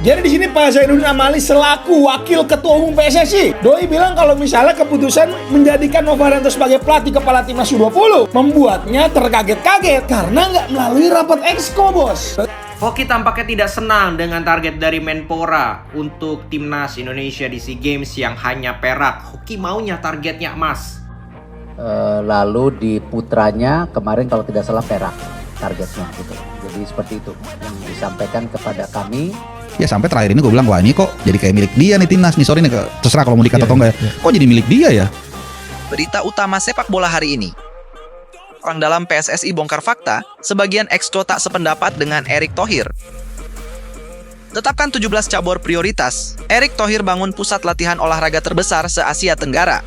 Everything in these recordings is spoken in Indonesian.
Jadi di sini Pak Zainuddin Amali selaku Wakil Ketua Umum PSSI, Doi bilang kalau misalnya keputusan menjadikan Novanto sebagai pelatih kepala timnas U20 membuatnya terkaget-kaget karena nggak melalui rapat Exco, bos. Hoki tampaknya tidak senang dengan target dari Menpora untuk timnas Indonesia di SEA Games yang hanya perak. Hoki maunya targetnya emas. Lalu di putranya kemarin kalau tidak salah perak targetnya gitu. Jadi seperti itu yang disampaikan kepada kami. Ya sampai terakhir ini gue bilang, wah ini kok jadi kayak milik dia nih timnas nih, sorry nih, terserah kalau mau dikata atau enggak ya. Kok jadi milik dia ya? Berita utama sepak bola hari ini. Orang dalam PSSI bongkar fakta, sebagian exco tak sependapat dengan Erick Thohir. Tetapkan 17 cabur prioritas, Erick Thohir bangun pusat latihan olahraga terbesar se-Asia Tenggara.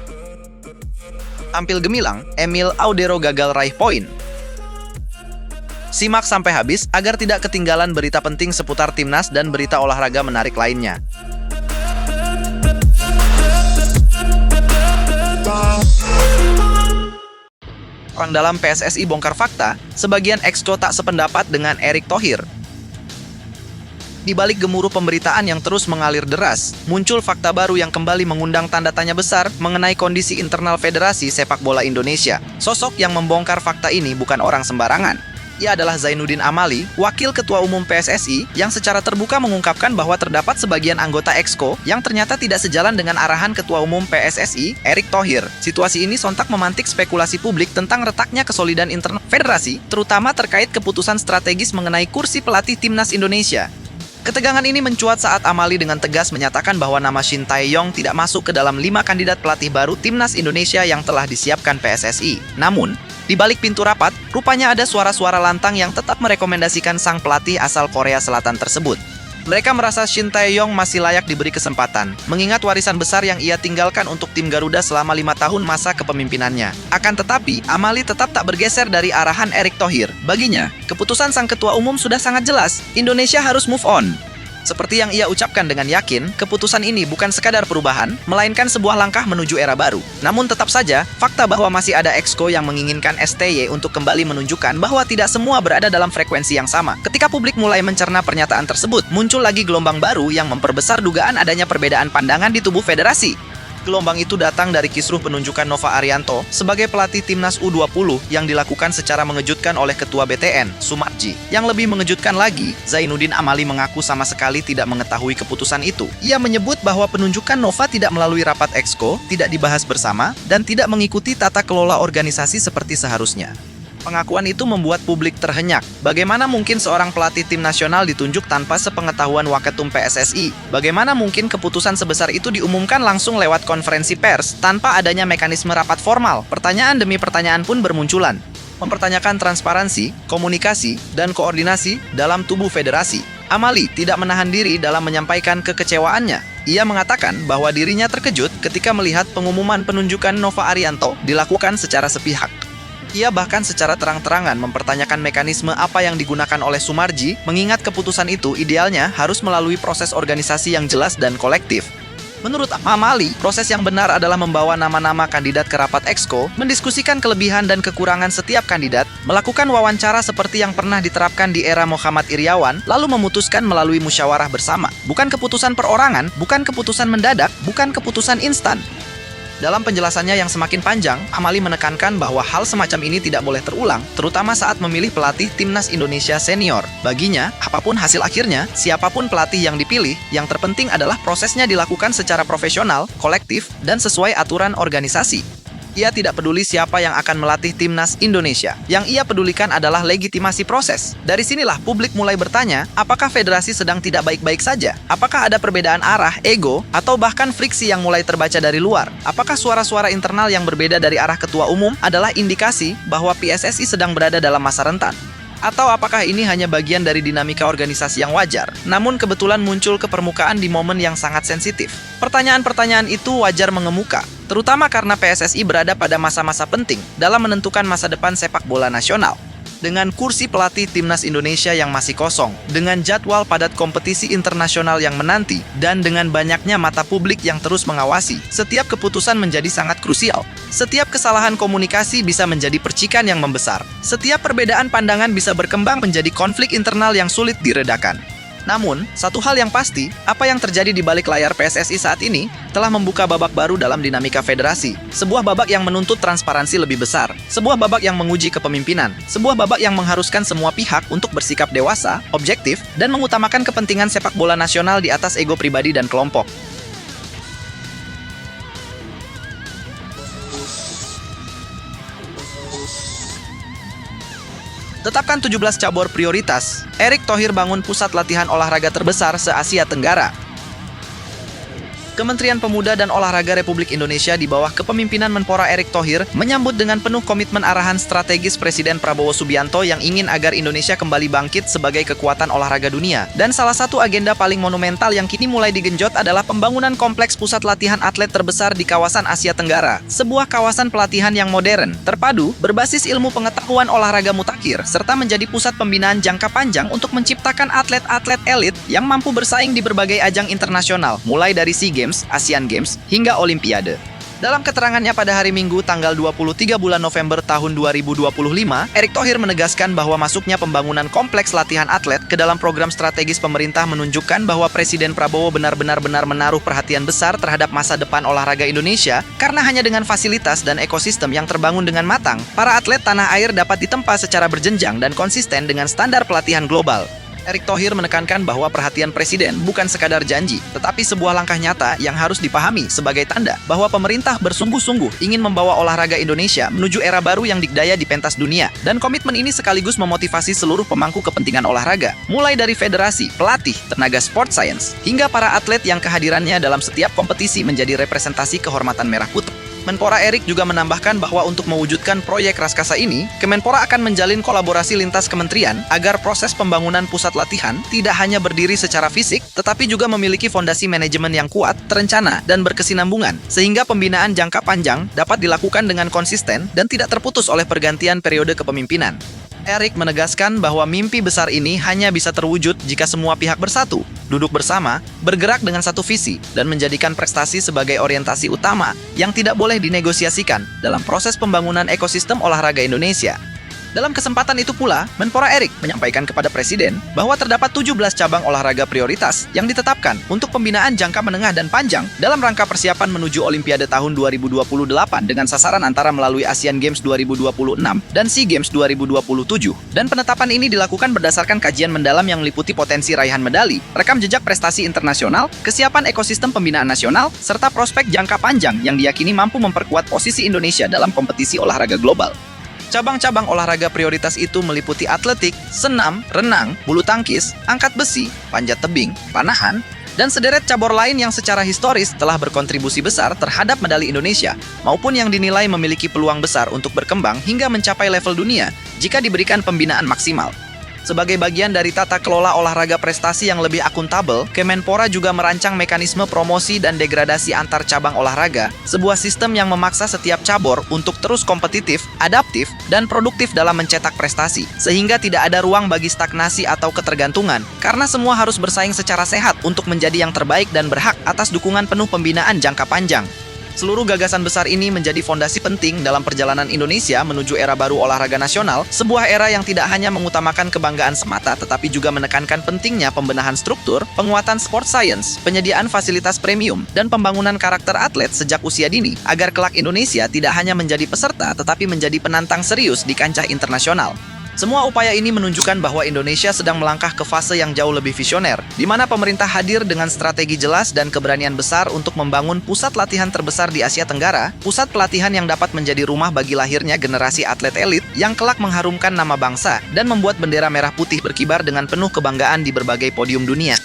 Tampil gemilang, Emil Audero gagal raih poin. Simak sampai habis agar tidak ketinggalan berita penting seputar timnas dan berita olahraga menarik lainnya. Orang dalam PSSI bongkar fakta, sebagian exco tak sependapat dengan Erick Thohir. Di balik gemuruh pemberitaan yang terus mengalir deras, muncul fakta baru yang kembali mengundang tanda tanya besar mengenai kondisi internal Federasi Sepak Bola Indonesia. Sosok yang membongkar fakta ini bukan orang sembarangan. Ia adalah Zainuddin Amali, Wakil Ketua Umum PSSI, yang secara terbuka mengungkapkan bahwa terdapat sebagian anggota Exco yang ternyata tidak sejalan dengan arahan Ketua Umum PSSI, Erick Thohir. Situasi ini sontak memantik spekulasi publik tentang retaknya kesolidan internal federasi, terutama terkait keputusan strategis mengenai kursi pelatih timnas Indonesia. Ketegangan ini mencuat saat Amali dengan tegas menyatakan bahwa nama Shin Tae-yong tidak masuk ke dalam 5 kandidat pelatih baru timnas Indonesia yang telah disiapkan PSSI. Namun, di balik pintu rapat, rupanya ada suara-suara lantang yang tetap merekomendasikan sang pelatih asal Korea Selatan tersebut. Mereka merasa Shin Tae-yong masih layak diberi kesempatan, mengingat warisan besar yang ia tinggalkan untuk tim Garuda selama 5 tahun masa kepemimpinannya. Akan tetapi, Amali tetap tak bergeser dari arahan Erick Thohir. Baginya, keputusan sang ketua umum sudah sangat jelas, Indonesia harus move on. Seperti yang ia ucapkan dengan yakin, keputusan ini bukan sekadar perubahan, melainkan sebuah langkah menuju era baru. Namun tetap saja, fakta bahwa masih ada exco yang menginginkan STY untuk kembali menunjukkan bahwa tidak semua berada dalam frekuensi yang sama. Ketika publik mulai mencerna pernyataan tersebut, muncul lagi gelombang baru yang memperbesar dugaan adanya perbedaan pandangan di tubuh federasi. Gelombang itu datang dari kisruh penunjukan Nova Arianto sebagai pelatih timnas U20 yang dilakukan secara mengejutkan oleh Ketua BTN, Sumarji. Yang lebih mengejutkan lagi, Zainuddin Amali mengaku sama sekali tidak mengetahui keputusan itu. Ia menyebut bahwa penunjukan Nova tidak melalui rapat Exco, tidak dibahas bersama, dan tidak mengikuti tata kelola organisasi seperti seharusnya. Pengakuan itu membuat publik terhenyak. Bagaimana mungkin seorang pelatih tim nasional ditunjuk tanpa sepengetahuan Waketum PSSI? Bagaimana mungkin keputusan sebesar itu diumumkan langsung lewat konferensi pers tanpa adanya mekanisme rapat formal? Pertanyaan demi pertanyaan pun bermunculan. Mempertanyakan transparansi, komunikasi, dan koordinasi dalam tubuh federasi. Amali tidak menahan diri dalam menyampaikan kekecewaannya. Ia mengatakan bahwa dirinya terkejut ketika melihat pengumuman penunjukan Nova Arianto dilakukan secara sepihak. Ia bahkan secara terang-terangan mempertanyakan mekanisme apa yang digunakan oleh Sumarji, mengingat keputusan itu idealnya harus melalui proses organisasi yang jelas dan kolektif. Menurut Amali, proses yang benar adalah membawa nama-nama kandidat ke rapat Exco, mendiskusikan kelebihan dan kekurangan setiap kandidat, melakukan wawancara seperti yang pernah diterapkan di era Muhammad Iryawan, lalu memutuskan melalui musyawarah bersama. Bukan keputusan perorangan, bukan keputusan mendadak, bukan keputusan instan. Dalam penjelasannya yang semakin panjang, Amali menekankan bahwa hal semacam ini tidak boleh terulang, terutama saat memilih pelatih timnas Indonesia senior. Baginya, apapun hasil akhirnya, siapapun pelatih yang dipilih, yang terpenting adalah prosesnya dilakukan secara profesional, kolektif, dan sesuai aturan organisasi. Ia tidak peduli siapa yang akan melatih timnas Indonesia. Yang ia pedulikan adalah legitimasi proses. Dari sinilah publik mulai bertanya, apakah federasi sedang tidak baik-baik saja? Apakah ada perbedaan arah, ego, atau bahkan friksi yang mulai terbaca dari luar? Apakah suara-suara internal yang berbeda dari arah ketua umum adalah indikasi bahwa PSSI sedang berada dalam masa rentan? Atau apakah ini hanya bagian dari dinamika organisasi yang wajar, namun kebetulan muncul ke permukaan di momen yang sangat sensitif? Pertanyaan-pertanyaan itu wajar mengemuka, terutama karena PSSI berada pada masa-masa penting dalam menentukan masa depan sepak bola nasional. Dengan kursi pelatih timnas Indonesia yang masih kosong, dengan jadwal padat kompetisi internasional yang menanti, dan dengan banyaknya mata publik yang terus mengawasi, setiap keputusan menjadi sangat krusial. Setiap kesalahan komunikasi bisa menjadi percikan yang membesar. Setiap perbedaan pandangan bisa berkembang menjadi konflik internal yang sulit diredakan. Namun, satu hal yang pasti, apa yang terjadi di balik layar PSSI saat ini telah membuka babak baru dalam dinamika federasi. Sebuah babak yang menuntut transparansi lebih besar, sebuah babak yang menguji kepemimpinan, sebuah babak yang mengharuskan semua pihak untuk bersikap dewasa, objektif, dan mengutamakan kepentingan sepak bola nasional di atas ego pribadi dan kelompok. Tetapkan 17 cabur prioritas. Erick Thohir bangun pusat latihan olahraga terbesar se-Asia Tenggara. Kementerian Pemuda dan Olahraga Republik Indonesia di bawah kepemimpinan Menpora Erick Thohir menyambut dengan penuh komitmen arahan strategis Presiden Prabowo Subianto yang ingin agar Indonesia kembali bangkit sebagai kekuatan olahraga dunia. Dan salah satu agenda paling monumental yang kini mulai digenjot adalah pembangunan kompleks pusat latihan atlet terbesar di kawasan Asia Tenggara. Sebuah kawasan pelatihan yang modern, terpadu, berbasis ilmu pengetahuan olahraga mutakhir, serta menjadi pusat pembinaan jangka panjang untuk menciptakan atlet-atlet elit yang mampu bersaing di berbagai ajang internasional, mulai dari SEA Games, Asian Games, hingga Olimpiade. Dalam keterangannya pada hari Minggu tanggal 23 bulan November tahun 2025, Erick Thohir menegaskan bahwa masuknya pembangunan kompleks latihan atlet ke dalam program strategis pemerintah menunjukkan bahwa Presiden Prabowo benar-benar menaruh perhatian besar terhadap masa depan olahraga Indonesia, karena hanya dengan fasilitas dan ekosistem yang terbangun dengan matang, para atlet tanah air dapat ditempa secara berjenjang dan konsisten dengan standar pelatihan global. Erick Thohir menekankan bahwa perhatian Presiden bukan sekadar janji, tetapi sebuah langkah nyata yang harus dipahami sebagai tanda bahwa pemerintah bersungguh-sungguh ingin membawa olahraga Indonesia menuju era baru yang dikdaya di pentas dunia. Dan komitmen ini sekaligus memotivasi seluruh pemangku kepentingan olahraga, mulai dari federasi, pelatih, tenaga sport science, hingga para atlet yang kehadirannya dalam setiap kompetisi menjadi representasi kehormatan merah putih. Menpora Erick juga menambahkan bahwa untuk mewujudkan proyek raskasa ini, Kemenpora akan menjalin kolaborasi lintas kementerian agar proses pembangunan pusat latihan tidak hanya berdiri secara fisik, tetapi juga memiliki fondasi manajemen yang kuat, terencana, dan berkesinambungan, sehingga pembinaan jangka panjang dapat dilakukan dengan konsisten dan tidak terputus oleh pergantian periode kepemimpinan. Erick menegaskan bahwa mimpi besar ini hanya bisa terwujud jika semua pihak bersatu, duduk bersama, bergerak dengan satu visi, dan menjadikan prestasi sebagai orientasi utama yang tidak boleh dinegosiasikan dalam proses pembangunan ekosistem olahraga Indonesia. Dalam kesempatan itu pula, Menpora Erick menyampaikan kepada Presiden bahwa terdapat 17 cabang olahraga prioritas yang ditetapkan untuk pembinaan jangka menengah dan panjang dalam rangka persiapan menuju Olimpiade tahun 2028 dengan sasaran antara melalui Asian Games 2026 dan SEA Games 2027. Dan penetapan ini dilakukan berdasarkan kajian mendalam yang meliputi potensi raihan medali, rekam jejak prestasi internasional, kesiapan ekosistem pembinaan nasional, serta prospek jangka panjang yang diyakini mampu memperkuat posisi Indonesia dalam kompetisi olahraga global. Cabang-cabang olahraga prioritas itu meliputi atletik, senam, renang, bulu tangkis, angkat besi, panjat tebing, panahan, dan sederet cabur lain yang secara historis telah berkontribusi besar terhadap medali Indonesia, maupun yang dinilai memiliki peluang besar untuk berkembang hingga mencapai level dunia jika diberikan pembinaan maksimal. Sebagai bagian dari tata kelola olahraga prestasi yang lebih akuntabel, Kemenpora juga merancang mekanisme promosi dan degradasi antar cabang olahraga, sebuah sistem yang memaksa setiap cabur untuk terus kompetitif, adaptif, dan produktif dalam mencetak prestasi, sehingga tidak ada ruang bagi stagnasi atau ketergantungan, karena semua harus bersaing secara sehat untuk menjadi yang terbaik dan berhak atas dukungan penuh pembinaan jangka panjang. Seluruh gagasan besar ini menjadi fondasi penting dalam perjalanan Indonesia menuju era baru olahraga nasional, sebuah era yang tidak hanya mengutamakan kebanggaan semata, tetapi juga menekankan pentingnya pembenahan struktur, penguatan sport science, penyediaan fasilitas premium, dan pembangunan karakter atlet sejak usia dini, agar kelak Indonesia tidak hanya menjadi peserta, tetapi menjadi penantang serius di kancah internasional. Semua upaya ini menunjukkan bahwa Indonesia sedang melangkah ke fase yang jauh lebih visioner, di mana pemerintah hadir dengan strategi jelas dan keberanian besar untuk membangun pusat latihan terbesar di Asia Tenggara, pusat pelatihan yang dapat menjadi rumah bagi lahirnya generasi atlet elit yang kelak mengharumkan nama bangsa dan membuat bendera merah putih berkibar dengan penuh kebanggaan di berbagai podium dunia.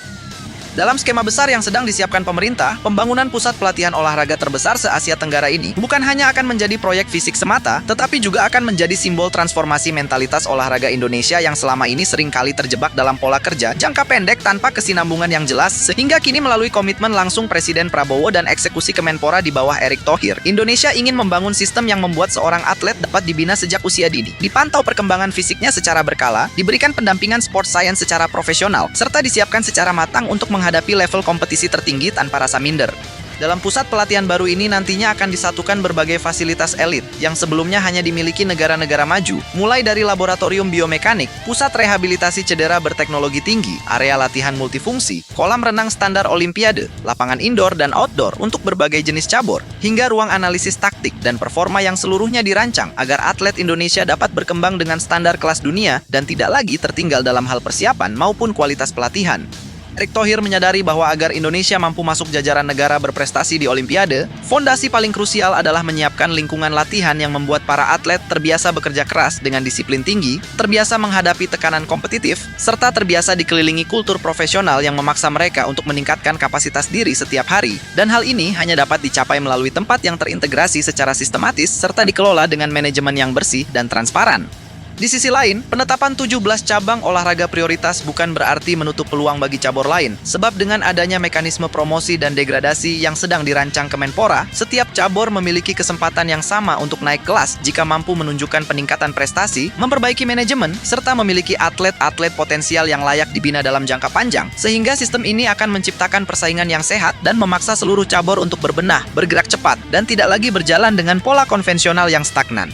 Dalam skema besar yang sedang disiapkan pemerintah, pembangunan pusat pelatihan olahraga terbesar se-Asia Tenggara ini bukan hanya akan menjadi proyek fisik semata, tetapi juga akan menjadi simbol transformasi mentalitas olahraga Indonesia yang selama ini seringkali terjebak dalam pola kerja jangka pendek tanpa kesinambungan yang jelas, sehingga kini melalui komitmen langsung Presiden Prabowo dan eksekusi Kemenpora di bawah Erick Thohir, Indonesia ingin membangun sistem yang membuat seorang atlet dapat dibina sejak usia dini, dipantau perkembangan fisiknya secara berkala, diberikan pendampingan sport science secara profesional, serta disiapkan secara matang untuk menghadapi level kompetisi tertinggi tanpa rasa minder. Dalam pusat pelatihan baru ini nantinya akan disatukan berbagai fasilitas elit yang sebelumnya hanya dimiliki negara-negara maju, mulai dari laboratorium biomekanik, pusat rehabilitasi cedera berteknologi tinggi, area latihan multifungsi, kolam renang standar olimpiade, lapangan indoor dan outdoor untuk berbagai jenis cabur, hingga ruang analisis taktik dan performa yang seluruhnya dirancang agar atlet Indonesia dapat berkembang dengan standar kelas dunia dan tidak lagi tertinggal dalam hal persiapan maupun kualitas pelatihan. Erick Thohir menyadari bahwa agar Indonesia mampu masuk jajaran negara berprestasi di Olimpiade, fondasi paling krusial adalah menyiapkan lingkungan latihan yang membuat para atlet terbiasa bekerja keras dengan disiplin tinggi, terbiasa menghadapi tekanan kompetitif, serta terbiasa dikelilingi kultur profesional yang memaksa mereka untuk meningkatkan kapasitas diri setiap hari. Dan hal ini hanya dapat dicapai melalui tempat yang terintegrasi secara sistematis serta dikelola dengan manajemen yang bersih dan transparan. Di sisi lain, penetapan 17 cabang olahraga prioritas bukan berarti menutup peluang bagi cabur lain, sebab dengan adanya mekanisme promosi dan degradasi yang sedang dirancang Kemenpora, setiap cabur memiliki kesempatan yang sama untuk naik kelas jika mampu menunjukkan peningkatan prestasi, memperbaiki manajemen, serta memiliki atlet-atlet potensial yang layak dibina dalam jangka panjang, sehingga sistem ini akan menciptakan persaingan yang sehat dan memaksa seluruh cabur untuk berbenah, bergerak cepat, dan tidak lagi berjalan dengan pola konvensional yang stagnan.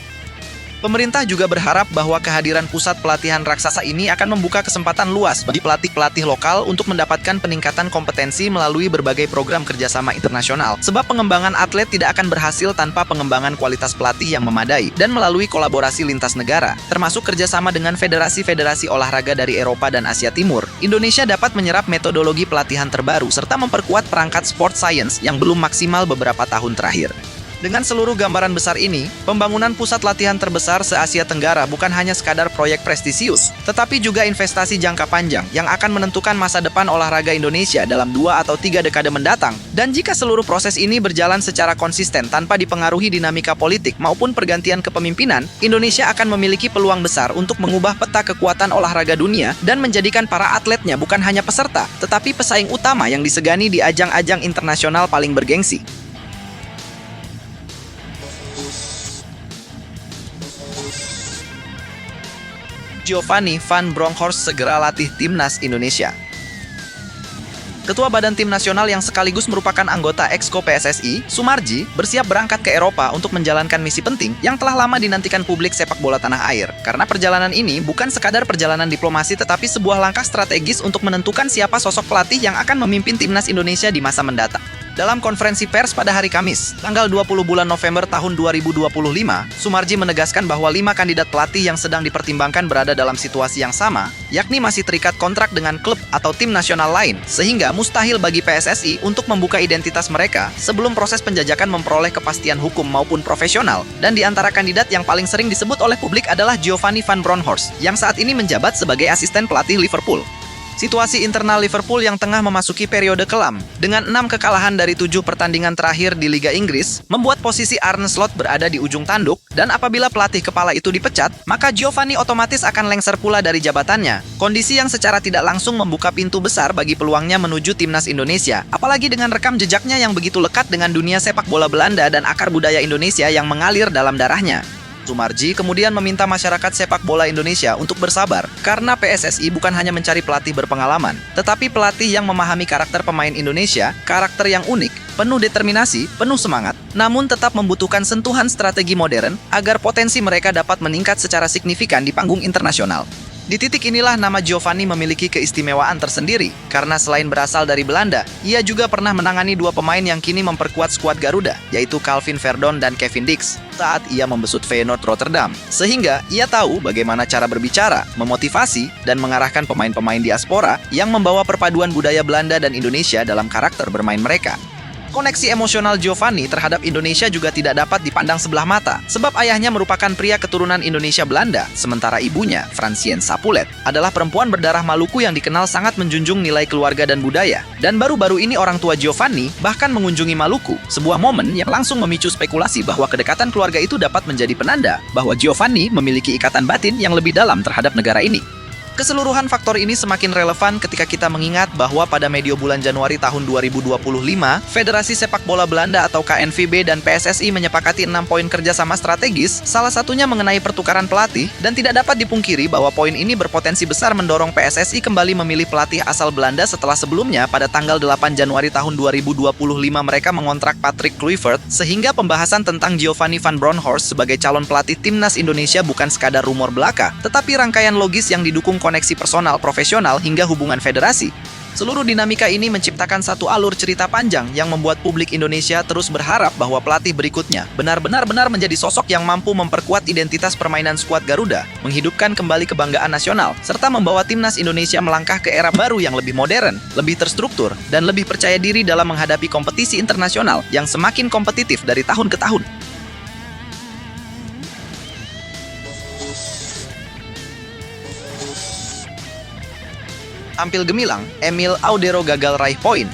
Pemerintah juga berharap bahwa kehadiran pusat pelatihan raksasa ini akan membuka kesempatan luas bagi pelatih-pelatih lokal untuk mendapatkan peningkatan kompetensi melalui berbagai program kerjasama internasional. Sebab pengembangan atlet tidak akan berhasil tanpa pengembangan kualitas pelatih yang memadai dan melalui kolaborasi lintas negara, termasuk kerjasama dengan federasi-federasi olahraga dari Eropa dan Asia Timur. Indonesia dapat menyerap metodologi pelatihan terbaru serta memperkuat perangkat sport science yang belum maksimal beberapa tahun terakhir. Dengan seluruh gambaran besar ini, pembangunan pusat latihan terbesar se-Asia Tenggara bukan hanya sekadar proyek prestisius, tetapi juga investasi jangka panjang yang akan menentukan masa depan olahraga Indonesia dalam 2 atau 3 dekade mendatang. Dan jika seluruh proses ini berjalan secara konsisten tanpa dipengaruhi dinamika politik maupun pergantian kepemimpinan, Indonesia akan memiliki peluang besar untuk mengubah peta kekuatan olahraga dunia dan menjadikan para atletnya bukan hanya peserta, tetapi pesaing utama yang disegani di ajang-ajang internasional paling bergengsi. Giovanni Van Bronckhorst segera latih timnas Indonesia. Ketua Badan Tim Nasional yang sekaligus merupakan anggota Exco PSSI, Sumarji, bersiap berangkat ke Eropa untuk menjalankan misi penting yang telah lama dinantikan publik sepak bola tanah air. Karena perjalanan ini bukan sekadar perjalanan diplomasi tetapi sebuah langkah strategis untuk menentukan siapa sosok pelatih yang akan memimpin timnas Indonesia di masa mendatang. Dalam konferensi pers pada hari Kamis, tanggal 20 bulan November tahun 2025, Sumarji menegaskan bahwa 5 kandidat pelatih yang sedang dipertimbangkan berada dalam situasi yang sama, yakni masih terikat kontrak dengan klub atau tim nasional lain, sehingga mustahil bagi PSSI untuk membuka identitas mereka sebelum proses penjajakan memperoleh kepastian hukum maupun profesional. Dan di antara kandidat yang paling sering disebut oleh publik adalah Giovanni Van Bronckhorst, yang saat ini menjabat sebagai asisten pelatih Liverpool. Situasi internal Liverpool yang tengah memasuki periode kelam, dengan 6 kekalahan dari 7 pertandingan terakhir di Liga Inggris, membuat posisi Arne Slot berada di ujung tanduk, dan apabila pelatih kepala itu dipecat, maka Giovanni otomatis akan lengser pula dari jabatannya. Kondisi yang secara tidak langsung membuka pintu besar bagi peluangnya menuju timnas Indonesia, apalagi dengan rekam jejaknya yang begitu lekat dengan dunia sepak bola Belanda dan akar budaya Indonesia yang mengalir dalam darahnya. Sumarji kemudian meminta masyarakat sepak bola Indonesia untuk bersabar, karena PSSI bukan hanya mencari pelatih berpengalaman, tetapi pelatih yang memahami karakter pemain Indonesia, karakter yang unik, penuh determinasi, penuh semangat, namun tetap membutuhkan sentuhan strategi modern agar potensi mereka dapat meningkat secara signifikan di panggung internasional. Di titik inilah nama Giovanni memiliki keistimewaan tersendiri, karena selain berasal dari Belanda, ia juga pernah menangani 2 pemain yang kini memperkuat skuad Garuda, yaitu Calvin Verdon dan Kevin Dix, saat ia membesut Feyenoord Rotterdam. Sehingga ia tahu bagaimana cara berbicara, memotivasi, dan mengarahkan pemain-pemain diaspora yang membawa perpaduan budaya Belanda dan Indonesia dalam karakter bermain mereka. Koneksi emosional Giovanni terhadap Indonesia juga tidak dapat dipandang sebelah mata, sebab ayahnya merupakan pria keturunan Indonesia Belanda, sementara ibunya, Francien Sapulet, adalah perempuan berdarah Maluku yang dikenal sangat menjunjung nilai keluarga dan budaya. Dan baru-baru ini orang tua Giovanni bahkan mengunjungi Maluku, sebuah momen yang langsung memicu spekulasi bahwa kedekatan keluarga itu dapat menjadi penanda bahwa Giovanni memiliki ikatan batin yang lebih dalam terhadap negara ini. Keseluruhan faktor ini semakin relevan ketika kita mengingat bahwa pada medio bulan Januari tahun 2025, Federasi Sepak Bola Belanda atau KNVB dan PSSI menyepakati 6 poin kerjasama strategis, salah satunya mengenai pertukaran pelatih, dan tidak dapat dipungkiri bahwa poin ini berpotensi besar mendorong PSSI kembali memilih pelatih asal Belanda setelah sebelumnya pada tanggal 8 Januari tahun 2025 mereka mengontrak Patrick Kluivert, sehingga pembahasan tentang Giovanni van Bronckhorst sebagai calon pelatih timnas Indonesia bukan sekadar rumor belaka, tetapi rangkaian logis yang didukung koneksi personal, profesional, hingga hubungan federasi. Seluruh dinamika ini menciptakan satu alur cerita panjang yang membuat publik Indonesia terus berharap bahwa pelatih berikutnya benar-benar menjadi sosok yang mampu memperkuat identitas permainan skuad Garuda, menghidupkan kembali kebanggaan nasional, serta membawa timnas Indonesia melangkah ke era baru yang lebih modern, lebih terstruktur, dan lebih percaya diri dalam menghadapi kompetisi internasional yang semakin kompetitif dari tahun ke tahun. Tampil gemilang, Emil Audero gagal raih poin.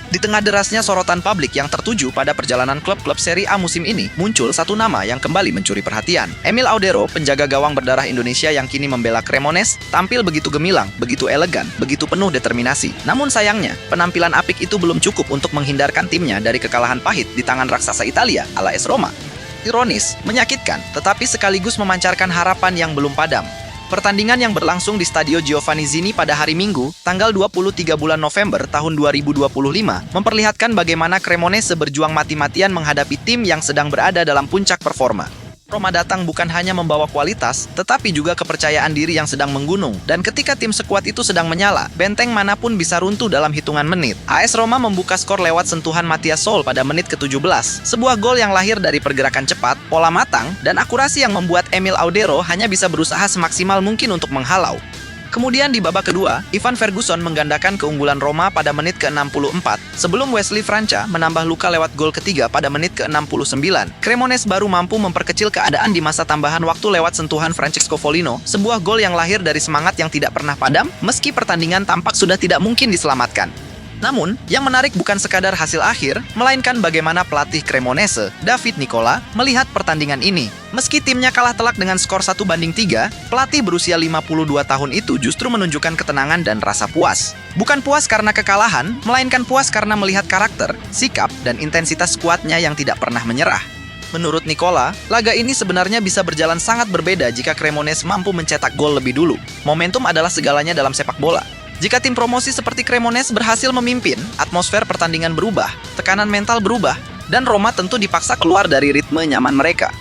Di tengah derasnya sorotan publik yang tertuju pada perjalanan klub-klub Serie A musim ini, muncul satu nama yang kembali mencuri perhatian. Emil Audero, penjaga gawang berdarah Indonesia yang kini membela Cremonese, tampil begitu gemilang, begitu elegan, begitu penuh determinasi. Namun sayangnya, penampilan apik itu belum cukup untuk menghindarkan timnya dari kekalahan pahit di tangan raksasa Italia, ala AS Roma. Ironis, menyakitkan, tetapi sekaligus memancarkan harapan yang belum padam. Pertandingan yang berlangsung di Stadio Giovanni Zini pada hari Minggu, tanggal 23 bulan November tahun 2025, memperlihatkan bagaimana Cremonese berjuang mati-matian menghadapi tim yang sedang berada dalam puncak performa. Roma datang bukan hanya membawa kualitas, tetapi juga kepercayaan diri yang sedang menggunung. Dan ketika tim sekuat itu sedang menyala, benteng manapun bisa runtuh dalam hitungan menit. AS Roma membuka skor lewat sentuhan Matthias Sol pada menit ke-17. Sebuah gol yang lahir dari pergerakan cepat, pola matang, dan akurasi yang membuat Emil Audero hanya bisa berusaha semaksimal mungkin untuk menghalau. Kemudian di babak kedua, Ivan Ferguson menggandakan keunggulan Roma pada menit ke-64, sebelum Wesley Franca menambah luka lewat gol ketiga pada menit ke-69. Cremonese baru mampu memperkecil keadaan di masa tambahan waktu lewat sentuhan Francesco Foligno, sebuah gol yang lahir dari semangat yang tidak pernah padam, meski pertandingan tampak sudah tidak mungkin diselamatkan. Namun, yang menarik bukan sekadar hasil akhir, melainkan bagaimana pelatih Cremonese, David Nicola, melihat pertandingan ini. Meski timnya kalah telak dengan skor 1-3, pelatih berusia 52 tahun itu justru menunjukkan ketenangan dan rasa puas. Bukan puas karena kekalahan, melainkan puas karena melihat karakter, sikap, dan intensitas skuadnya yang tidak pernah menyerah. Menurut Nicola, laga ini sebenarnya bisa berjalan sangat berbeda jika Cremonese mampu mencetak gol lebih dulu. Momentum adalah segalanya dalam sepak bola. Jika tim promosi seperti Cremonese berhasil memimpin, atmosfer pertandingan berubah, tekanan mental berubah, dan Roma tentu dipaksa keluar dari ritme nyaman mereka.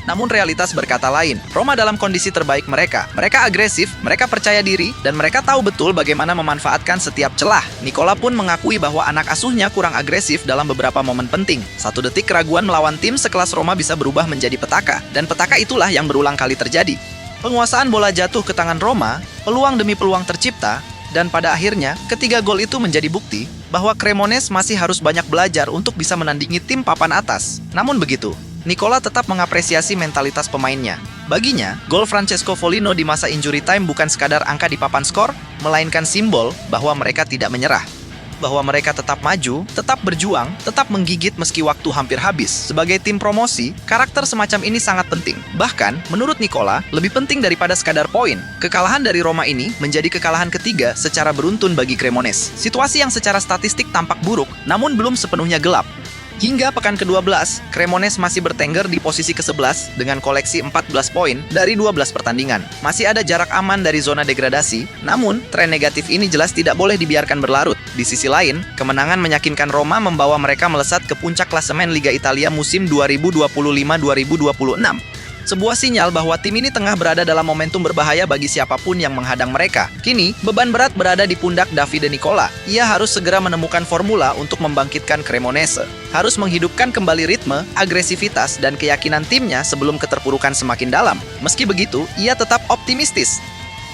Namun realitas berkata lain, Roma dalam kondisi terbaik mereka. Mereka agresif, mereka percaya diri, dan mereka tahu betul bagaimana memanfaatkan setiap celah. Nicola pun mengakui bahwa anak asuhnya kurang agresif dalam beberapa momen penting. 1 detik keraguan melawan tim sekelas Roma bisa berubah menjadi petaka, dan petaka itulah yang berulang kali terjadi. Penguasaan bola jatuh ke tangan Roma, peluang demi peluang tercipta, dan pada akhirnya, ketiga gol itu menjadi bukti bahwa Cremonese masih harus banyak belajar untuk bisa menandingi tim papan atas. Namun begitu, Nicola tetap mengapresiasi mentalitas pemainnya. Baginya, gol Francesco Foligno di masa injury time bukan sekadar angka di papan skor, melainkan simbol bahwa mereka tidak menyerah. Bahwa mereka tetap maju, tetap berjuang, tetap menggigit meski waktu hampir habis. Sebagai tim promosi, karakter semacam ini sangat penting. Bahkan, menurut Nicola, lebih penting daripada sekadar poin. Kekalahan dari Roma ini menjadi kekalahan ketiga secara beruntun bagi Cremonese. Situasi yang secara statistik tampak buruk, namun belum sepenuhnya gelap. Hingga pekan ke-12, Cremonese masih bertengger di posisi ke-11 dengan koleksi 14 poin dari 12 pertandingan. Masih ada jarak aman dari zona degradasi, namun tren negatif ini jelas tidak boleh dibiarkan berlarut. Di sisi lain, kemenangan meyakinkan Roma membawa mereka melesat ke puncak klasemen Liga Italia musim 2025-2026. Sebuah sinyal bahwa tim ini tengah berada dalam momentum berbahaya bagi siapapun yang menghadang mereka. Kini, beban berat berada di pundak Davide Nicola. Ia harus segera menemukan formula untuk membangkitkan Cremonese. Harus menghidupkan kembali ritme, agresivitas, dan keyakinan timnya sebelum keterpurukan semakin dalam. Meski begitu, ia tetap optimistis.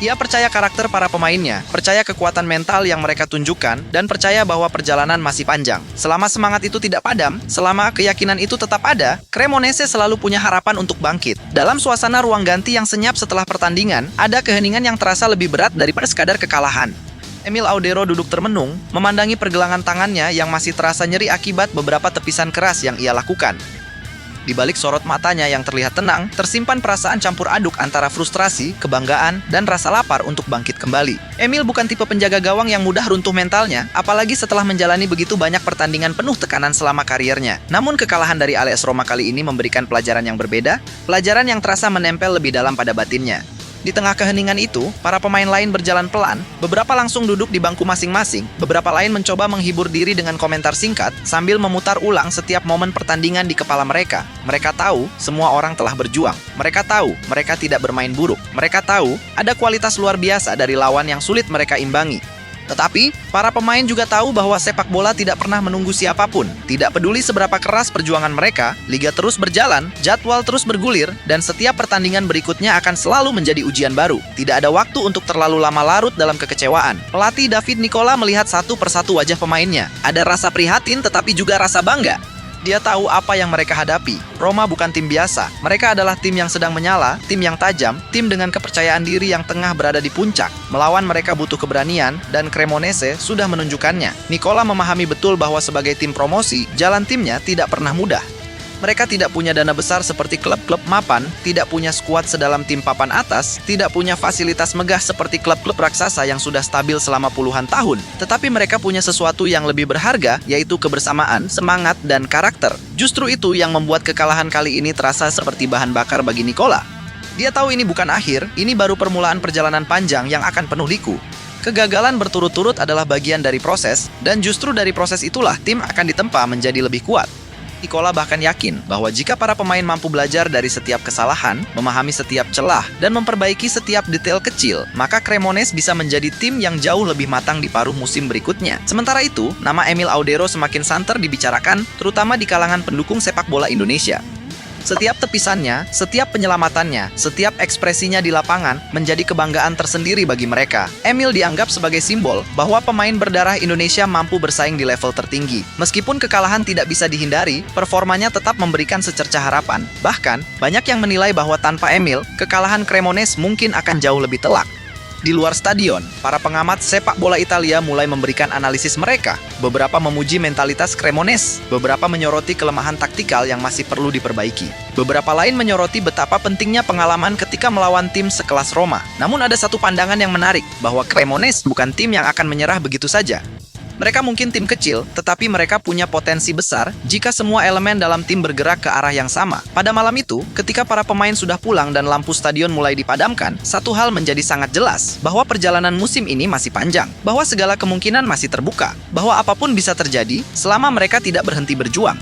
Ia percaya karakter para pemainnya, percaya kekuatan mental yang mereka tunjukkan, dan percaya bahwa perjalanan masih panjang. Selama semangat itu tidak padam, selama keyakinan itu tetap ada, Cremonese selalu punya harapan untuk bangkit. Dalam suasana ruang ganti yang senyap setelah pertandingan, ada keheningan yang terasa lebih berat daripada sekadar kekalahan. Emil Audero duduk termenung, memandangi pergelangan tangannya yang masih terasa nyeri akibat beberapa tepisan keras yang ia lakukan. Di balik sorot matanya yang terlihat tenang, tersimpan perasaan campur aduk antara frustrasi, kebanggaan, dan rasa lapar untuk bangkit kembali. Emil bukan tipe penjaga gawang yang mudah runtuh mentalnya, apalagi setelah menjalani begitu banyak pertandingan penuh tekanan selama kariernya. Namun kekalahan dari AS Roma kali ini memberikan pelajaran yang berbeda, pelajaran yang terasa menempel lebih dalam pada batinnya. Di tengah keheningan itu, para pemain lain berjalan pelan, beberapa langsung duduk di bangku masing-masing, beberapa lain mencoba menghibur diri dengan komentar singkat sambil memutar ulang setiap momen pertandingan di kepala mereka. Mereka tahu semua orang telah berjuang. Mereka tahu mereka tidak bermain buruk. Mereka tahu ada kualitas luar biasa dari lawan yang sulit mereka imbangi. Tetapi, para pemain juga tahu bahwa sepak bola tidak pernah menunggu siapapun. Tidak peduli seberapa keras perjuangan mereka, liga terus berjalan, jadwal terus bergulir, dan setiap pertandingan berikutnya akan selalu menjadi ujian baru. Tidak ada waktu untuk terlalu lama larut dalam kekecewaan. Pelatih David Nicola melihat satu persatu wajah pemainnya. Ada rasa prihatin tetapi juga rasa bangga. Dia tahu apa yang mereka hadapi. Roma bukan tim biasa. Mereka adalah tim yang sedang menyala, tim yang tajam, tim dengan kepercayaan diri yang tengah berada di puncak. Melawan mereka butuh keberanian, dan Cremonese sudah menunjukkannya. Nicola memahami betul bahwa sebagai tim promosi, jalan timnya tidak pernah mudah. Mereka tidak punya dana besar seperti klub-klub mapan, tidak punya skuad sedalam tim papan atas, tidak punya fasilitas megah seperti klub-klub raksasa yang sudah stabil selama puluhan tahun. Tetapi mereka punya sesuatu yang lebih berharga, yaitu kebersamaan, semangat, dan karakter. Justru itu yang membuat kekalahan kali ini terasa seperti bahan bakar bagi Nicola. Dia tahu ini bukan akhir, ini baru permulaan perjalanan panjang yang akan penuh liku. Kegagalan berturut-turut adalah bagian dari proses, dan justru dari proses itulah tim akan ditempa menjadi lebih kuat. Nicola bahkan yakin bahwa jika para pemain mampu belajar dari setiap kesalahan, memahami setiap celah, dan memperbaiki setiap detail kecil, maka Cremonese bisa menjadi tim yang jauh lebih matang di paruh musim berikutnya. Sementara itu, nama Emil Audero semakin santer dibicarakan, terutama di kalangan pendukung sepak bola Indonesia. Setiap tepisannya, setiap penyelamatannya, setiap ekspresinya di lapangan menjadi kebanggaan tersendiri bagi mereka. Emil dianggap sebagai simbol bahwa pemain berdarah Indonesia mampu bersaing di level tertinggi. Meskipun kekalahan tidak bisa dihindari, performanya tetap memberikan secerca harapan. Bahkan, banyak yang menilai bahwa tanpa Emil, kekalahan Cremonese mungkin akan jauh lebih telak. Di luar stadion, para pengamat sepak bola Italia mulai memberikan analisis mereka. Beberapa memuji mentalitas Cremonese, beberapa menyoroti kelemahan taktikal yang masih perlu diperbaiki. Beberapa lain menyoroti betapa pentingnya pengalaman ketika melawan tim sekelas Roma. Namun ada satu pandangan yang menarik, bahwa Cremonese bukan tim yang akan menyerah begitu saja. Mereka mungkin tim kecil, tetapi mereka punya potensi besar jika semua elemen dalam tim bergerak ke arah yang sama. Pada malam itu, ketika para pemain sudah pulang dan lampu stadion mulai dipadamkan, satu hal menjadi sangat jelas, bahwa perjalanan musim ini masih panjang, bahwa segala kemungkinan masih terbuka, bahwa apapun bisa terjadi selama mereka tidak berhenti berjuang.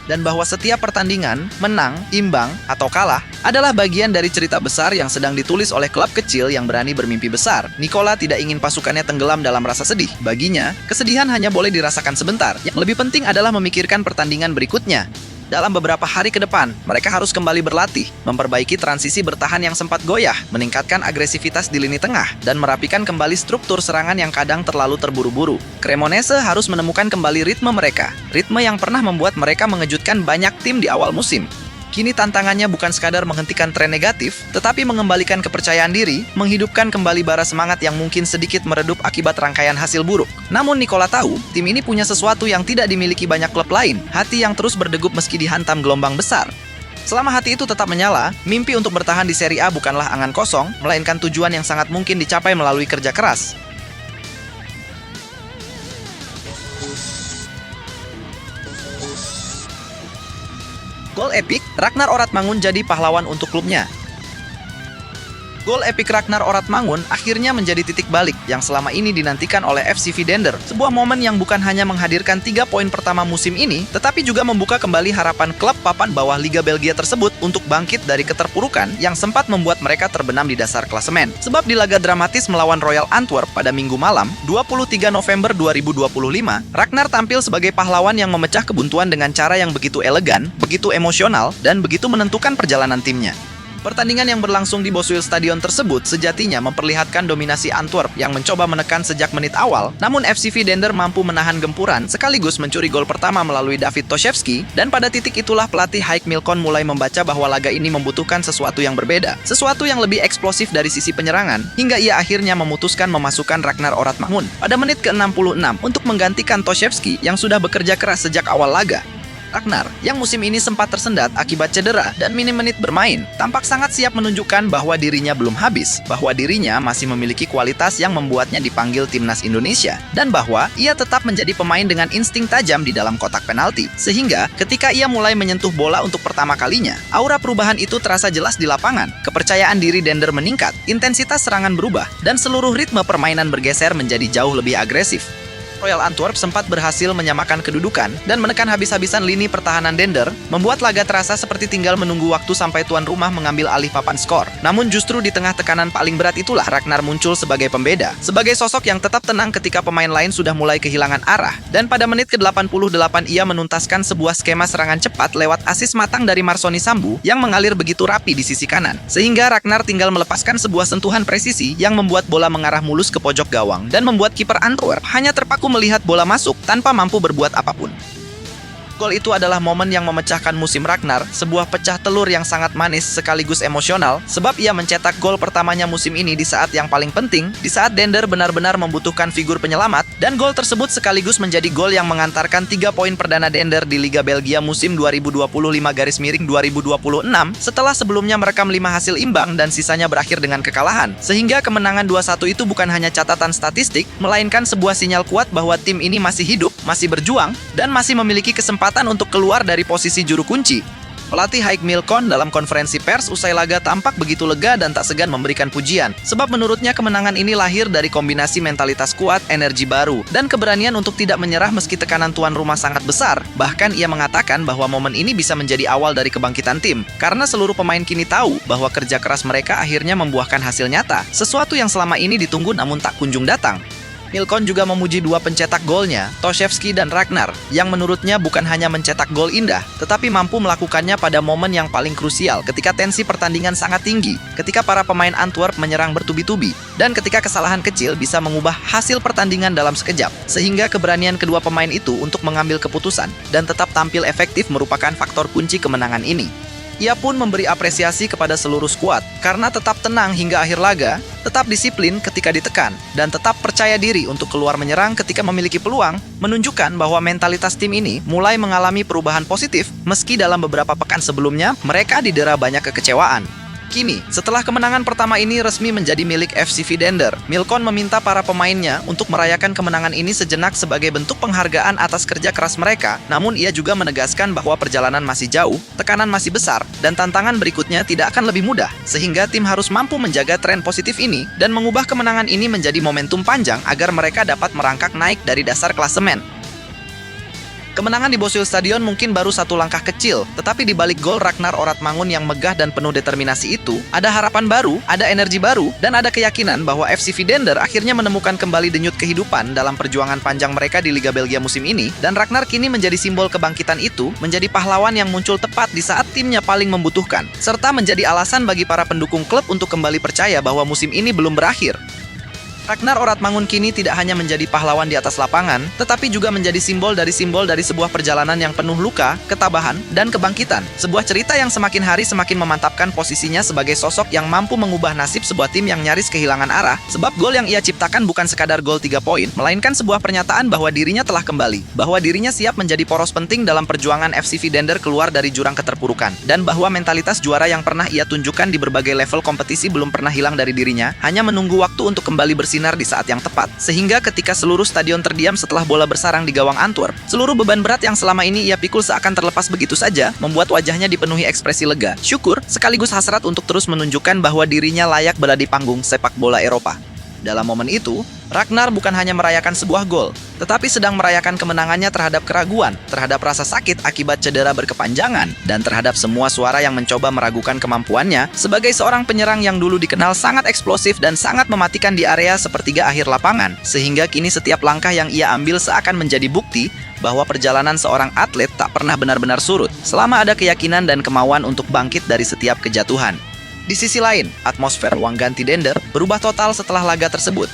Dan bahwa setiap pertandingan, menang, imbang, atau kalah, adalah bagian dari cerita besar yang sedang ditulis oleh klub kecil yang berani bermimpi besar. Nicola tidak ingin pasukannya tenggelam dalam rasa sedih. Baginya, kesedihan hanya boleh dirasakan sebentar. Yang lebih penting adalah memikirkan pertandingan berikutnya. Dalam beberapa hari ke depan, mereka harus kembali berlatih, memperbaiki transisi bertahan yang sempat goyah, meningkatkan agresivitas di lini tengah, dan merapikan kembali struktur serangan yang kadang terlalu terburu-buru. Cremonese harus menemukan kembali ritme mereka, ritme yang pernah membuat mereka mengejutkan banyak tim di awal musim. Kini tantangannya bukan sekadar menghentikan tren negatif, tetapi mengembalikan kepercayaan diri, menghidupkan kembali bara semangat yang mungkin sedikit meredup akibat rangkaian hasil buruk. Namun Nicola tahu, tim ini punya sesuatu yang tidak dimiliki banyak klub lain, hati yang terus berdegup meski dihantam gelombang besar. Selama hati itu tetap menyala, mimpi untuk bertahan di Serie A bukanlah angan kosong, melainkan tujuan yang sangat mungkin dicapai melalui kerja keras. Gol epik, Ragnar Oratmangun jadi pahlawan untuk klubnya. Gol epik Ragnar Oratmangun akhirnya menjadi titik balik yang selama ini dinantikan oleh FC Vidender. Sebuah momen yang bukan hanya menghadirkan 3 poin pertama musim ini, tetapi juga membuka kembali harapan klub papan bawah Liga Belgia tersebut untuk bangkit dari keterpurukan yang sempat membuat mereka terbenam di dasar klasemen. Sebab di laga dramatis melawan Royal Antwerp pada Minggu malam, 23 November 2025, Ragnar tampil sebagai pahlawan yang memecah kebuntuan dengan cara yang begitu elegan, begitu emosional, dan begitu menentukan perjalanan timnya. Pertandingan yang berlangsung di Boswil Stadion tersebut sejatinya memperlihatkan dominasi Antwerp yang mencoba menekan sejak menit awal, namun FC Vidender mampu menahan gempuran sekaligus mencuri gol pertama melalui David Toshevski, dan pada titik itulah pelatih Haik Milkon mulai membaca bahwa laga ini membutuhkan sesuatu yang berbeda, sesuatu yang lebih eksplosif dari sisi penyerangan, hingga ia akhirnya memutuskan memasukkan Ragnar Oratmangun pada menit ke-66 untuk menggantikan Toshevski yang sudah bekerja keras sejak awal laga. Ragnar, yang musim ini sempat tersendat akibat cedera dan minim menit bermain, tampak sangat siap menunjukkan bahwa dirinya belum habis, bahwa dirinya masih memiliki kualitas yang membuatnya dipanggil timnas Indonesia, dan bahwa ia tetap menjadi pemain dengan insting tajam di dalam kotak penalti. Sehingga, ketika ia mulai menyentuh bola untuk pertama kalinya, aura perubahan itu terasa jelas di lapangan. Kepercayaan diri Dender meningkat, intensitas serangan berubah, dan seluruh ritme permainan bergeser menjadi jauh lebih agresif. Royal Antwerp sempat berhasil menyamakan kedudukan dan menekan habis-habisan lini pertahanan Dender, membuat laga terasa seperti tinggal menunggu waktu sampai tuan rumah mengambil alih papan skor. Namun justru di tengah tekanan paling berat itulah Ragnar muncul sebagai pembeda, sebagai sosok yang tetap tenang ketika pemain lain sudah mulai kehilangan arah. Dan pada menit ke-88 ia menuntaskan sebuah skema serangan cepat lewat asis matang dari Marsoni Sambu yang mengalir begitu rapi di sisi kanan. Sehingga Ragnar tinggal melepaskan sebuah sentuhan presisi yang membuat bola mengarah mulus ke pojok gawang dan membuat kiper Antwerp hanya terpaku melihat bola masuk tanpa mampu berbuat apapun. Gol itu adalah momen yang memecahkan musim Ragnar, sebuah pecah telur yang sangat manis sekaligus emosional, sebab ia mencetak gol pertamanya musim ini di saat yang paling penting, di saat Dender benar-benar membutuhkan figur penyelamat, dan gol tersebut sekaligus menjadi gol yang mengantarkan 3 poin perdana Dender di Liga Belgia musim 2025-2026 setelah sebelumnya merekam 5 hasil imbang dan sisanya berakhir dengan kekalahan. Sehingga kemenangan 2-1 itu bukan hanya catatan statistik, melainkan sebuah sinyal kuat bahwa tim ini masih hidup, masih berjuang, dan masih memiliki kesempatan untuk keluar dari posisi juru kunci. Pelatih Haik Milcon dalam konferensi pers usai laga tampak begitu lega dan tak segan memberikan pujian, sebab menurutnya kemenangan ini lahir dari kombinasi mentalitas kuat, energi baru, dan keberanian untuk tidak menyerah meski tekanan tuan rumah sangat besar. Bahkan ia mengatakan bahwa momen ini bisa menjadi awal dari kebangkitan tim, karena seluruh pemain kini tahu bahwa kerja keras mereka akhirnya membuahkan hasil nyata, sesuatu yang selama ini ditunggu namun tak kunjung datang. Milcon juga memuji 2 pencetak golnya, Toshevsky dan Ragnar, yang menurutnya bukan hanya mencetak gol indah, tetapi mampu melakukannya pada momen yang paling krusial ketika tensi pertandingan sangat tinggi, ketika para pemain Antwerp menyerang bertubi-tubi, dan ketika kesalahan kecil bisa mengubah hasil pertandingan dalam sekejap. Sehingga keberanian kedua pemain itu untuk mengambil keputusan dan tetap tampil efektif merupakan faktor kunci kemenangan ini. Ia pun memberi apresiasi kepada seluruh skuad karena tetap tenang hingga akhir laga, tetap disiplin ketika ditekan, dan tetap percaya diri untuk keluar menyerang ketika memiliki peluang, menunjukkan bahwa mentalitas tim ini mulai mengalami perubahan positif meski dalam beberapa pekan sebelumnya mereka didera banyak kekecewaan. Kini, setelah kemenangan pertama ini resmi menjadi milik FCV Dender, Milcon meminta para pemainnya untuk merayakan kemenangan ini sejenak sebagai bentuk penghargaan atas kerja keras mereka. Namun ia juga menegaskan bahwa perjalanan masih jauh, tekanan masih besar, dan tantangan berikutnya tidak akan lebih mudah. Sehingga tim harus mampu menjaga tren positif ini dan mengubah kemenangan ini menjadi momentum panjang agar mereka dapat merangkak naik dari dasar klasemen. Kemenangan di Bosuil Stadion mungkin baru satu langkah kecil, tetapi di balik gol Ragnar Oratmangun yang megah dan penuh determinasi itu, ada harapan baru, ada energi baru, dan ada keyakinan bahwa FCV Dender akhirnya menemukan kembali denyut kehidupan dalam perjuangan panjang mereka di Liga Belgia musim ini, dan Ragnar kini menjadi simbol kebangkitan itu, menjadi pahlawan yang muncul tepat di saat timnya paling membutuhkan, serta menjadi alasan bagi para pendukung klub untuk kembali percaya bahwa musim ini belum berakhir. Ragnar Oratmangun kini tidak hanya menjadi pahlawan di atas lapangan, tetapi juga menjadi simbol dari sebuah perjalanan yang penuh luka, ketabahan, dan kebangkitan. Sebuah cerita yang semakin hari semakin memantapkan posisinya sebagai sosok yang mampu mengubah nasib sebuah tim yang nyaris kehilangan arah, sebab gol yang ia ciptakan bukan sekadar gol 3 poin, melainkan sebuah pernyataan bahwa dirinya telah kembali, bahwa dirinya siap menjadi poros penting dalam perjuangan FCV Dender keluar dari jurang keterpurukan, dan bahwa mentalitas juara yang pernah ia tunjukkan di berbagai level kompetisi belum pernah hilang dari dirinya, hanya menunggu waktu untuk kembali bersinar di saat yang tepat. Sehingga ketika seluruh stadion terdiam setelah bola bersarang di gawang Antwerp, seluruh beban berat yang selama ini ia pikul seakan terlepas begitu saja, membuat wajahnya dipenuhi ekspresi lega, syukur, sekaligus hasrat untuk terus menunjukkan bahwa dirinya layak berada di panggung sepak bola Eropa. Dalam momen itu, Ragnar bukan hanya merayakan sebuah gol, tetapi sedang merayakan kemenangannya terhadap keraguan, terhadap rasa sakit akibat cedera berkepanjangan, dan terhadap semua suara yang mencoba meragukan kemampuannya sebagai seorang penyerang yang dulu dikenal sangat eksplosif dan sangat mematikan di area sepertiga akhir lapangan. Sehingga kini setiap langkah yang ia ambil seakan menjadi bukti bahwa perjalanan seorang atlet tak pernah benar-benar surut, selama ada keyakinan dan kemauan untuk bangkit dari setiap kejatuhan. Di sisi lain, atmosfer ruang ganti Dender berubah total setelah laga tersebut.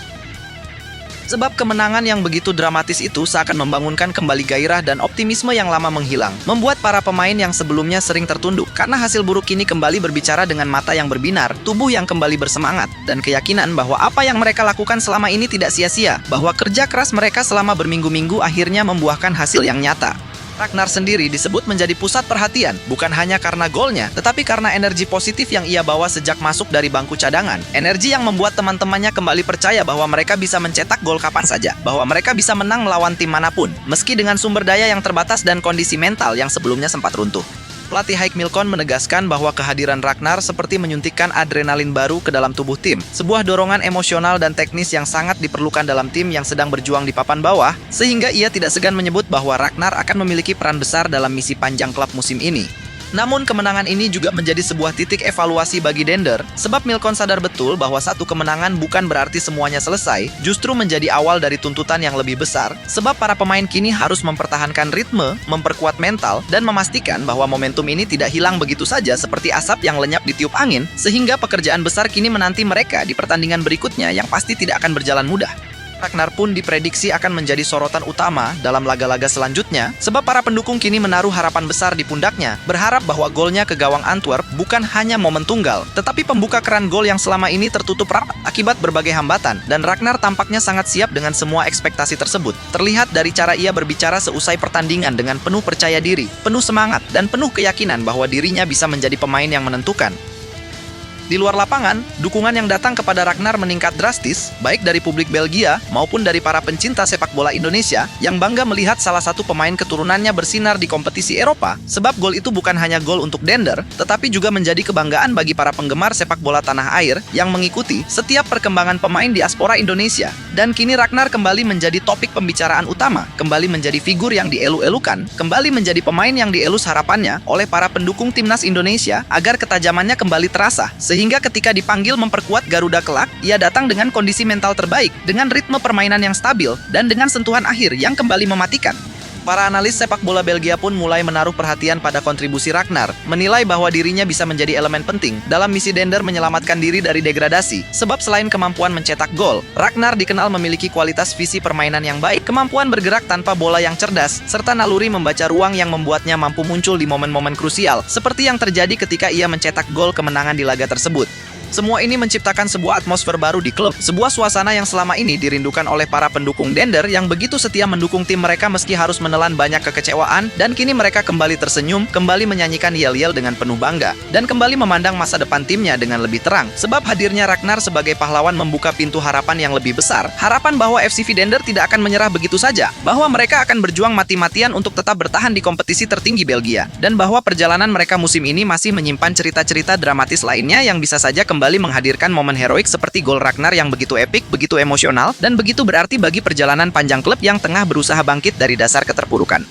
Sebab kemenangan yang begitu dramatis itu seakan membangunkan kembali gairah dan optimisme yang lama menghilang, membuat para pemain yang sebelumnya sering tertunduk karena hasil buruk kini kembali berbicara dengan mata yang berbinar, tubuh yang kembali bersemangat, dan keyakinan bahwa apa yang mereka lakukan selama ini tidak sia-sia, bahwa kerja keras mereka selama berminggu-minggu akhirnya membuahkan hasil yang nyata. Ragnar sendiri disebut menjadi pusat perhatian, bukan hanya karena golnya, tetapi karena energi positif yang ia bawa sejak masuk dari bangku cadangan. Energi yang membuat teman-temannya kembali percaya bahwa mereka bisa mencetak gol kapan saja, bahwa mereka bisa menang melawan tim manapun, meski dengan sumber daya yang terbatas dan kondisi mental yang sebelumnya sempat runtuh. Pelatih Heike Milkon menegaskan bahwa kehadiran Ragnar seperti menyuntikkan adrenalin baru ke dalam tubuh tim, sebuah dorongan emosional dan teknis yang sangat diperlukan dalam tim yang sedang berjuang di papan bawah, sehingga ia tidak segan menyebut bahwa Ragnar akan memiliki peran besar dalam misi panjang klub musim ini. Namun kemenangan ini juga menjadi sebuah titik evaluasi bagi Dender, sebab Milkon sadar betul bahwa satu kemenangan bukan berarti semuanya selesai, justru menjadi awal dari tuntutan yang lebih besar, sebab para pemain kini harus mempertahankan ritme, memperkuat mental, dan memastikan bahwa momentum ini tidak hilang begitu saja seperti asap yang lenyap ditiup angin, sehingga pekerjaan besar kini menanti mereka di pertandingan berikutnya yang pasti tidak akan berjalan mudah. Ragnar pun diprediksi akan menjadi sorotan utama dalam laga-laga selanjutnya, sebab para pendukung kini menaruh harapan besar di pundaknya, berharap bahwa golnya ke gawang Antwerp bukan hanya momen tunggal, tetapi pembuka keran gol yang selama ini tertutup rapat akibat berbagai hambatan, dan Ragnar tampaknya sangat siap dengan semua ekspektasi tersebut. Terlihat dari cara ia berbicara seusai pertandingan dengan penuh percaya diri, penuh semangat, dan penuh keyakinan bahwa dirinya bisa menjadi pemain yang menentukan. Di luar lapangan, dukungan yang datang kepada Ragnar meningkat drastis, baik dari publik Belgia maupun dari para pencinta sepak bola Indonesia yang bangga melihat salah satu pemain keturunannya bersinar di kompetisi Eropa, sebab gol itu bukan hanya gol untuk Dender, tetapi juga menjadi kebanggaan bagi para penggemar sepak bola tanah air yang mengikuti setiap perkembangan pemain diaspora Indonesia. Dan kini Ragnar kembali menjadi topik pembicaraan utama, kembali menjadi figur yang dielu-elukan, kembali menjadi pemain yang dielus harapannya oleh para pendukung timnas Indonesia agar ketajamannya kembali terasa, sehingga ketika dipanggil memperkuat Garuda kelak, ia datang dengan kondisi mental terbaik, dengan ritme permainan yang stabil, dan dengan sentuhan akhir yang kembali mematikan. Para analis sepak bola Belgia pun mulai menaruh perhatian pada kontribusi Ragnar, menilai bahwa dirinya bisa menjadi elemen penting dalam misi Dender menyelamatkan diri dari degradasi, sebab selain kemampuan mencetak gol, Ragnar dikenal memiliki kualitas visi permainan yang baik, kemampuan bergerak tanpa bola yang cerdas, serta naluri membaca ruang yang membuatnya mampu muncul di momen-momen krusial, seperti yang terjadi ketika ia mencetak gol kemenangan di laga tersebut. Semua ini menciptakan sebuah atmosfer baru di klub, sebuah suasana yang selama ini dirindukan oleh para pendukung Dender yang begitu setia mendukung tim mereka meski harus menelan banyak kekecewaan, dan kini mereka kembali tersenyum, kembali menyanyikan yel-yel dengan penuh bangga, dan kembali memandang masa depan timnya dengan lebih terang, sebab hadirnya Ragnar sebagai pahlawan membuka pintu harapan yang lebih besar, harapan bahwa FCV Dender tidak akan menyerah begitu saja, bahwa mereka akan berjuang mati-matian untuk tetap bertahan di kompetisi tertinggi Belgia, dan bahwa perjalanan mereka musim ini masih menyimpan cerita-cerita dramatis lainnya yang bisa saja kembali menghadirkan momen heroik seperti gol Ragnar yang begitu epik, begitu emosional, dan begitu berarti bagi perjalanan panjang klub yang tengah berusaha bangkit dari dasar keterpurukan.